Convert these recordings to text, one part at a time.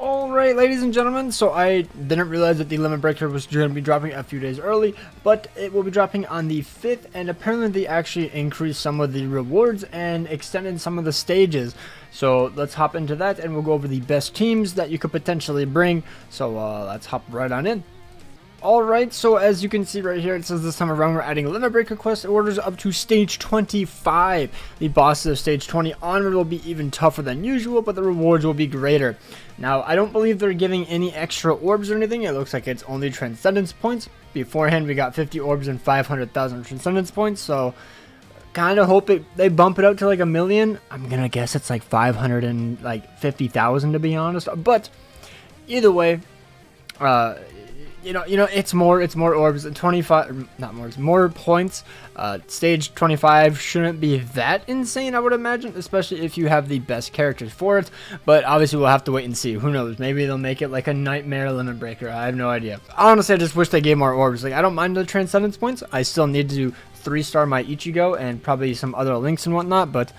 Alright, ladies and gentlemen, so I didn't realize that the Limit Breaker was going to be dropping a few days early, but it will be dropping on the 5th, and apparently they actually increased some of the rewards and extended some of the stages. So let's hop into that, and we'll go over the best teams that you could potentially bring. So let's hop right on in. Alright, so as you can see right here, it says this time around we're adding Limit Breaker quest orders up to stage 25. The bosses of stage 20 onward will be even tougher than usual, but the rewards will be greater. Now, I don't believe they're giving any extra orbs or anything. It looks like it's only Transcendence points. Beforehand, we got 50 orbs and 500,000 Transcendence points, so kind of hope they bump it out to like 1 million. I'm gonna guess it's like 550,000 to be honest, but either way, you know, it's more orbs, 25, not more, it's more points. Stage 25 shouldn't be that insane, I would imagine, especially if you have the best characters for it. But obviously, we'll have to wait and see. Who knows? Maybe they'll make it like a nightmare limit breaker. I have no idea. Honestly, I just wish they gave more orbs. Like, I don't mind the Transcendence points. I still need to 3-star my Ichigo and probably some other links and whatnot, but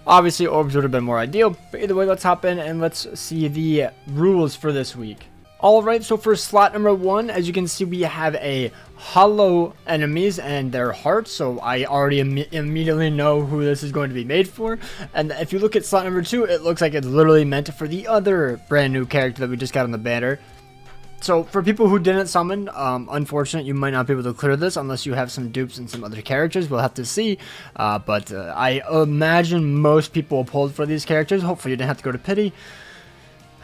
obviously, orbs would have been more ideal. But either way, let's hop in and let's see the rules for this week. Alright, so for slot number 1, as you can see, we have a hollow enemies and their hearts, so I already immediately know who this is going to be made for. And if you look at slot number 2, it looks like it's literally meant for the other brand new character that we just got on the banner. So for people who didn't summon, unfortunate, you might not be able to clear this unless you have some dupes and some other characters. We'll have to see, but I imagine most people pulled for these characters. Hopefully you didn't have to go to pity.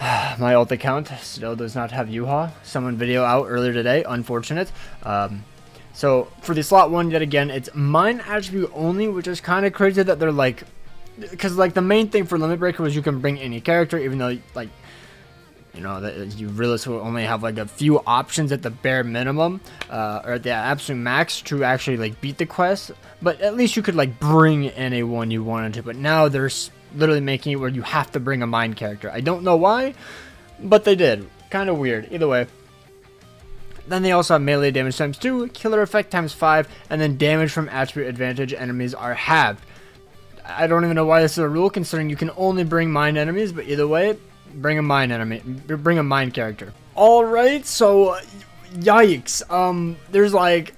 My alt account still does not have Yuha. Someone video out earlier today. Unfortunate. So for the slot 1, yet again, it's mine attribute only, which is kind of crazy that they're like, because like the main thing for Limit Breaker was you can bring any character, even though like, you know, that you realistically only have like a few options at the bare minimum, or at the absolute max to actually like beat the quest. But at least you could like bring anyone you wanted to. But now there's literally making it where you have to bring a mine character. I don't know why, but they did. Kind of weird. Either way. Then they also have melee damage times 2, killer effect times 5, and then damage from attribute advantage enemies are halved. I don't even know why this is a rule, considering you can only bring mine enemies, but either way, bring a mine enemy, bring a mine character. Alright, so yikes. There's like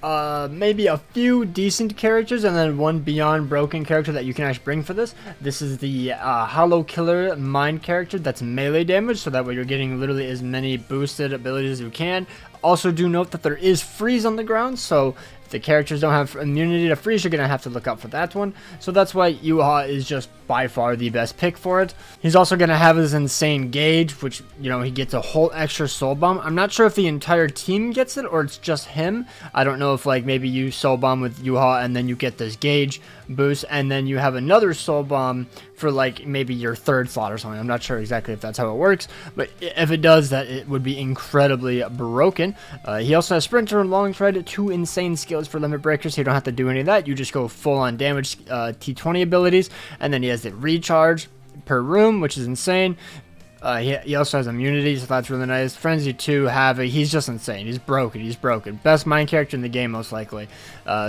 maybe a few decent characters and then one beyond broken character that you can actually bring for this. This is the hollow killer mine character that's melee damage, so that way you're getting literally as many boosted abilities as you can. Also do note that there is freeze on the ground, so if the characters don't have immunity to freeze, you're gonna have to look out for that one. So that's why Yuha is just by far the best pick for it. He's also gonna have his insane gauge, which, you know, he gets a whole extra soul bomb. I'm not sure if the entire team gets it or it's just him. I don't know if like maybe you soul bomb with Yuha and then you get this gauge boost, and then you have another soul bomb for like maybe your 3rd slot or something. I'm not sure exactly if that's how it works, but if it does, that it would be incredibly broken. He also has Sprinter and Long Stride, 2 insane skills for Limit Breakers, so you don't have to do any of that. You just go full on damage T20 abilities, and then he has the recharge per room, which is insane. He also has immunity, so that's really nice. Frenzy 2, Havoc, he's just insane. He's broken. Best mine character in the game, most likely.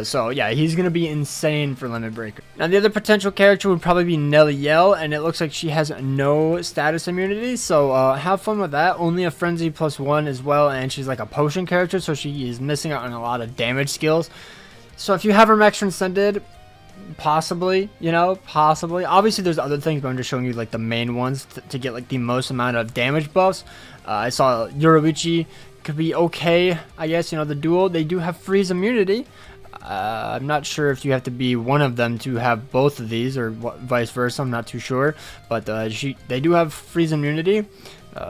So yeah, he's going to be insane for Limit Breaker. Now the other potential character would probably be Nelliel, and it looks like she has no status immunity, so have fun with that. Only a Frenzy +1 as well, and she's like a potion character, so she is missing out on a lot of damage skills. So if you have her max transcended, possibly, you know, possibly. Obviously there's other things, but I'm just showing you like the main ones to get like the most amount of damage buffs. I saw Yoruichi could be okay, I guess. You know, the duo, they do have freeze immunity. I'm not sure if you have to be one of them to have both of these, or vice versa. I'm not too sure, but they do have freeze immunity.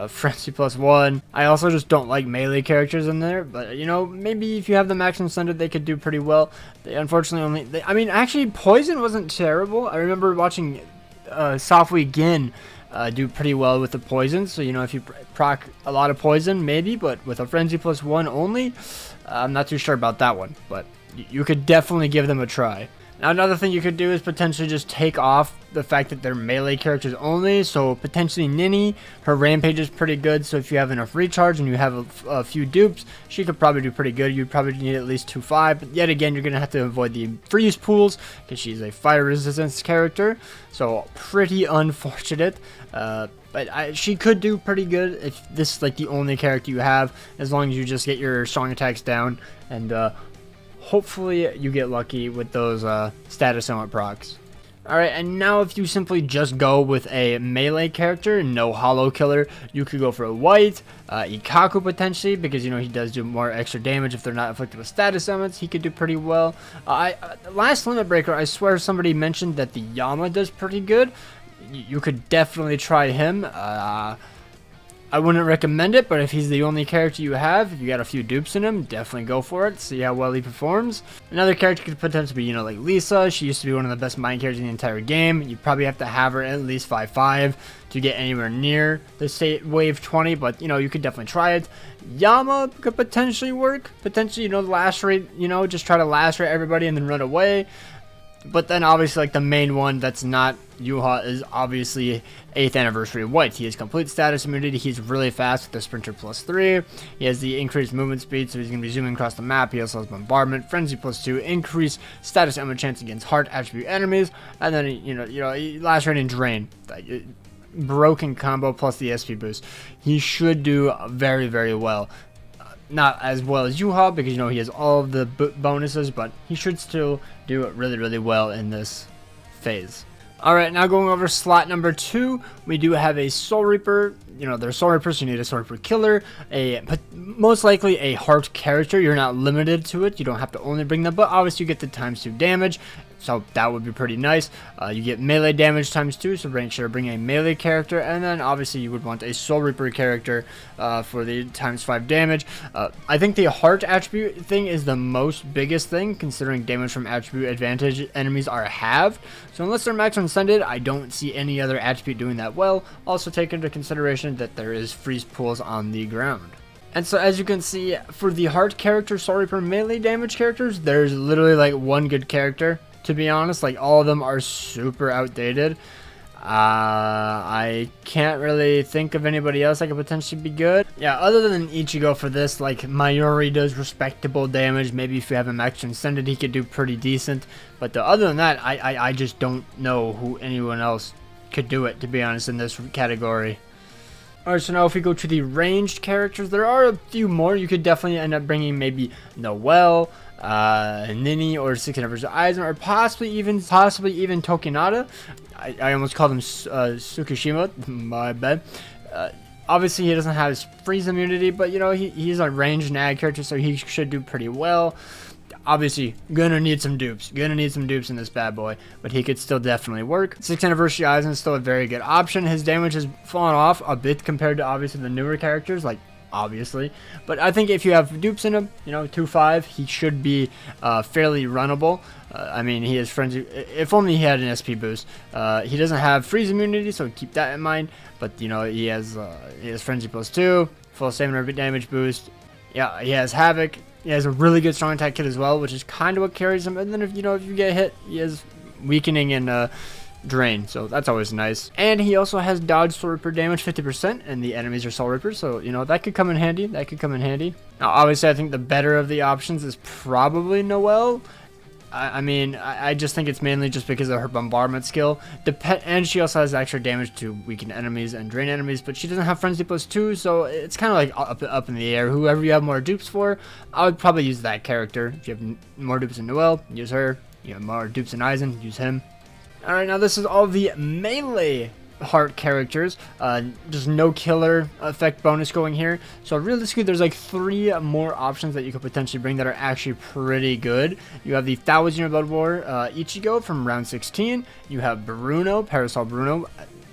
Frenzy +1. I also just don't like melee characters in there, but you know, maybe if you have the maximum standard, they could do pretty well. They unfortunately I mean, actually, poison wasn't terrible. I remember watching Safui Gin do pretty well with the poison, so you know, if you proc a lot of poison, maybe, but with a Frenzy +1 only, I'm not too sure about that one, but you could definitely give them a try. Now another thing you could do is potentially just take off the fact that they're melee characters only. So potentially Nini, her rampage is pretty good. So if you have enough recharge and you have a few dupes, she could probably do pretty good. You'd probably need at least 2-5. But yet again, you're going to have to avoid the freeze pools because she's a fire resistance character. So pretty unfortunate. But she could do pretty good if this is like the only character you have, as long as you just get your strong attacks down, and hopefully you get lucky with those status element procs. Alright, and now if you simply just go with a melee character, no hollow killer, you could go for a white, Ikaku potentially, because you know he does do more extra damage if they're not afflicted with status elements. He could do pretty well. Last limit breaker, I swear somebody mentioned that the Yama does pretty good. You could definitely try him. I wouldn't recommend it, but if he's the only character you have, if you got a few dupes in him, definitely go for it. See how well he performs. Another character could potentially be, you know, like Lisa. She used to be one of the best mine characters in the entire game. You probably have to have her at least 5-5 to get anywhere near the state wave 20, but you know, you could definitely try it. Yama could potentially work. Potentially, you know, lacerate, you know, just try to lacerate everybody and then run away. But then obviously, like, the main one that's not Yuha is obviously 8th anniversary White. He has complete status immunity. He's really fast with the Sprinter +3. He has the increased movement speed, so he's going to be zooming across the map. He also has Bombardment, Frenzy +2, increased status element chance against heart attribute enemies, and then you know, lacerate and drain. Broken combo plus the SP boost. He should do very, very well. Not as well as Yuha, because you know he has all of the bonuses, but he should still do really, really well in this phase. Alright, now going over slot number 2, we do have a Soul Reaper. You know, there's Soul Reapers, so you need a Soul Reaper killer, most likely a heart character. You're not limited to it, you don't have to only bring them, but obviously you get the ×2 damage, so that would be pretty nice. You get melee damage ×2, so make sure to bring a melee character, and then obviously you would want a Soul Reaper character for the ×5 damage. I think the heart attribute thing is the most biggest thing, considering damage from attribute advantage enemies are halved. So unless they're max transcended, I don't see any other attribute doing that well. Also take into consideration that there is freeze pools on the ground. And so as you can see, for the heart character, Soul Reaper melee damage characters, there's literally like one good character. To be honest, like, all of them are super outdated. I can't really think of anybody else that could potentially be good. Yeah, other than Ichigo for this, like, Mayuri does respectable damage. Maybe if you have him max transcended, he could do pretty decent. But other than that, I just don't know who anyone else could do it, to be honest, in this category. Alright, so now if we go to the ranged characters, there are a few more. You could definitely end up bringing maybe Noelle, Nini, or 6th anniversary Aizen, or possibly even Tokinata. I almost called him Tsukishima, my bad. Obviously he doesn't have his freeze immunity, but you know, he's a ranged nag character, so he should do pretty well. Obviously, gonna need some dupes in this bad boy, but he could still definitely work. 6th anniversary Aizen is still a very good option. His damage has fallen off a bit compared to obviously the newer characters, like, obviously, but I think if you have dupes in him, you know, 2-5, he should be fairly runnable. I mean, he has frenzy. If only he had an SP boost. He doesn't have freeze immunity, so keep that in mind. But you know, he has frenzy +2, full stamina damage boost. Yeah, he has havoc. He has a really good strong attack kit as well, which is kind of what carries him. And then if you get hit, he has weakening and drain, so that's always nice. And he also has dodge Soul Reaper damage 50%, and the enemies are Soul Reapers, so you know, that could come in handy. Now obviously I think the better of the options is probably Noelle. I mean, I just think it's mainly just because of her bombardment skill. And she also has extra damage to weaken enemies and drain enemies, but she doesn't have frenzy +2, so it's kind of like up in the air. Whoever you have more dupes for, I would probably use that character. If you have more dupes in Noelle, use her. You have more dupes in Aizen, use him. Alright, now this is all the melee heart characters. Just no killer effect bonus going here. So realistically, there's like 3 more options that you could potentially bring that are actually pretty good. You have the 1000 Year Blood War Ichigo from round 16. You have Bruno, Parasol Bruno.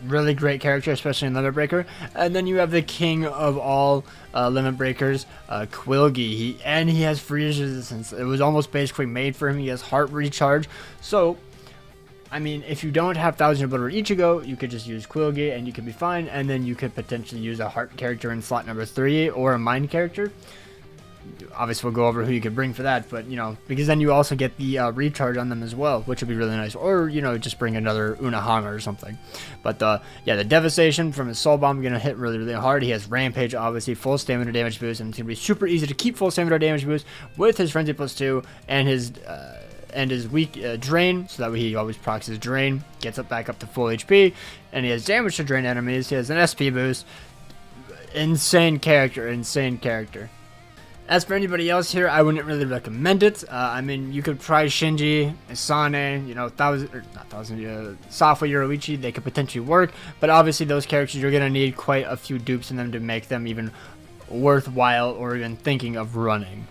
Really great character, especially in Limit Breaker. And then you have the king of all Limit Breakers, Quilgi. He has freeze resistance. It was almost basically made for him. He has heart recharge. So I mean, if you don't have 1000 Year Blood War Ichigo, you could just use Quilgi and you could be fine, and then you could potentially use a heart character in slot number 3 or a mind character. Obviously, we'll go over who you could bring for that, but, you know, because then you also get the recharge on them as well, which would be really nice. Or, you know, just bring another Unohana or something. But, yeah, the Devastation from his Soul Bomb going to hit really, really hard. He has Rampage, obviously, full stamina damage boost, and it's going to be super easy to keep full stamina damage boost with his Frenzy +2 and his weak drain, so that way he always procs his drain, gets up back up to full HP, and he has damage to drain enemies. He has an SP boost. Insane character, insane character. As for anybody else here, I wouldn't really recommend it. I mean, you could try Shinji, Asane, you know, Safo, Yoruichi. They could potentially work, but obviously those characters, you're going to need quite a few dupes in them to make them even worthwhile or even thinking of running.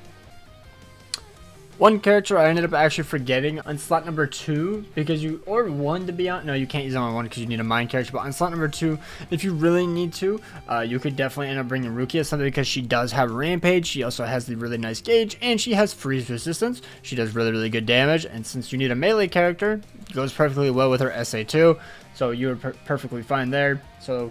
One character I ended up actually forgetting on slot number 2, because or 1 to be honest. No, you can't use them on 1 because you need a mind character, but on slot number 2, if you really need to, you could definitely end up bringing Rukia, simply because she does have Rampage, she also has the really nice gauge, and she has freeze resistance. She does really, really good damage, and since you need a melee character, it goes perfectly well with her SA2, so you're perfectly fine there. So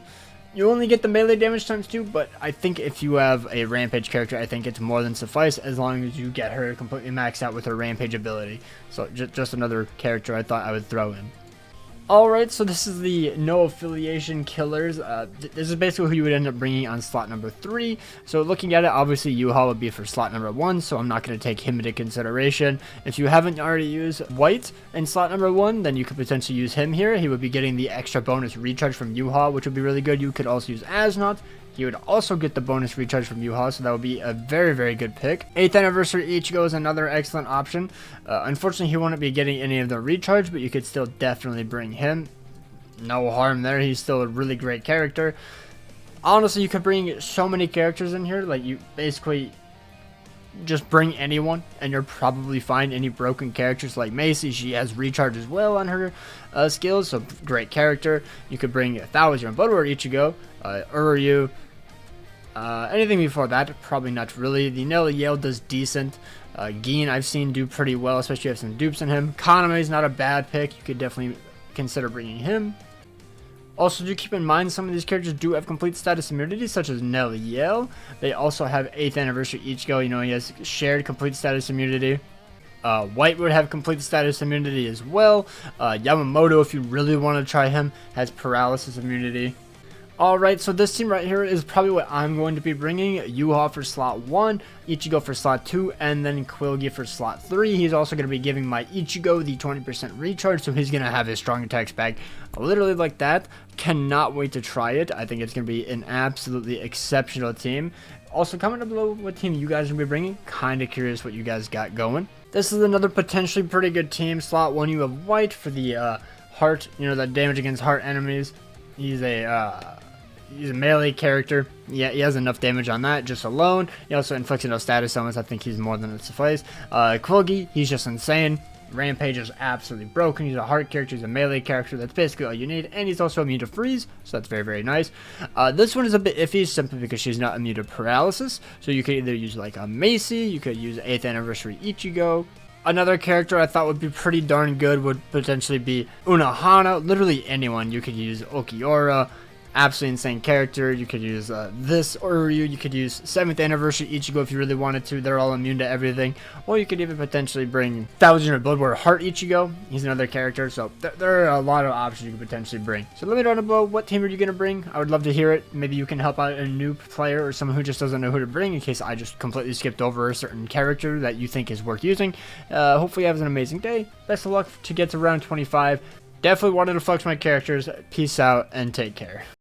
you only get the melee damage ×2, but I think if you have a Rampage character, I think it's more than suffice as long as you get her completely maxed out with her Rampage ability. So just another character I thought I would throw in. Alright, so this is the no affiliation killers. This is basically who you would end up bringing on slot number 3. So looking at it, obviously Yuha would be for slot number 1, so I'm not going to take him into consideration. If you haven't already used White in slot number 1, then you could potentially use him here. He would be getting the extra bonus recharge from Yuha, which would be really good. You could also use Asnot. He would also get the bonus recharge from Yuha, so that would be a very, very good pick. 8th Anniversary Ichigo is another excellent option. Unfortunately, he won't be getting any of the recharge, but you could still definitely bring him. No harm there. He's still a really great character. Honestly, you could bring so many characters in here. Like, you basically just bring anyone, and you're probably fine. Any broken characters like Macy, she has recharge as well on her skills, so great character. You could bring Thauser and Budwar Ichigo, Uryu. Anything before that, probably not really. The Nelly Yale does decent. Gin I've seen do pretty well, especially if you have some dupes in him. Kaname is not a bad pick. You could definitely consider bringing him. Also, do keep in mind some of these characters do have complete status immunity, such as Nelly Yale. They also have 8th Anniversary Ichigo. You know, he has shared complete status immunity. White would have complete status immunity as well. Yamamoto, if you really want to try him, has paralysis immunity. Alright, so this team right here is probably what I'm going to be bringing. Yuha for slot 1, Ichigo for slot 2, and then Quilgi for slot 3. He's also going to be giving my Ichigo the 20% recharge, so he's going to have his strong attacks back literally like that. Cannot wait to try it. I think it's going to be an absolutely exceptional team. Also, comment down below what team you guys are going to be bringing. Kind of curious what you guys got going. This is another potentially pretty good team. Slot 1, you have White for the heart, you know, the damage against heart enemies. He's a melee character. Yeah, he has enough damage on that just alone. He also inflicts no status summons. I think he's more than it suffice. Quilgi, he's just insane. Rampage is absolutely broken. He's a heart character. He's a melee character. That's basically all you need. And he's also immune to freeze, so that's very, very nice. This one is a bit iffy simply because she's not immune to paralysis. So you could either use like a Macy. You could use 8th Anniversary Ichigo. Another character I thought would be pretty darn good would potentially be Unohana. Literally anyone. You could use Okiura. Absolutely insane character. You could use this Uryu. You could use 7th Anniversary Ichigo if you really wanted to. They're all immune to everything. Or you could even potentially bring 1000 Blood War Heart Ichigo. He's another character. So there are a lot of options you could potentially bring. So let me know down below, what team are you going to bring? I would love to hear it. Maybe you can help out a new player or someone who just doesn't know who to bring, in case I just completely skipped over a certain character that you think is worth using. Hopefully you have an amazing day. Best of luck to get to round 25. Definitely wanted to flex my characters. Peace out and take care.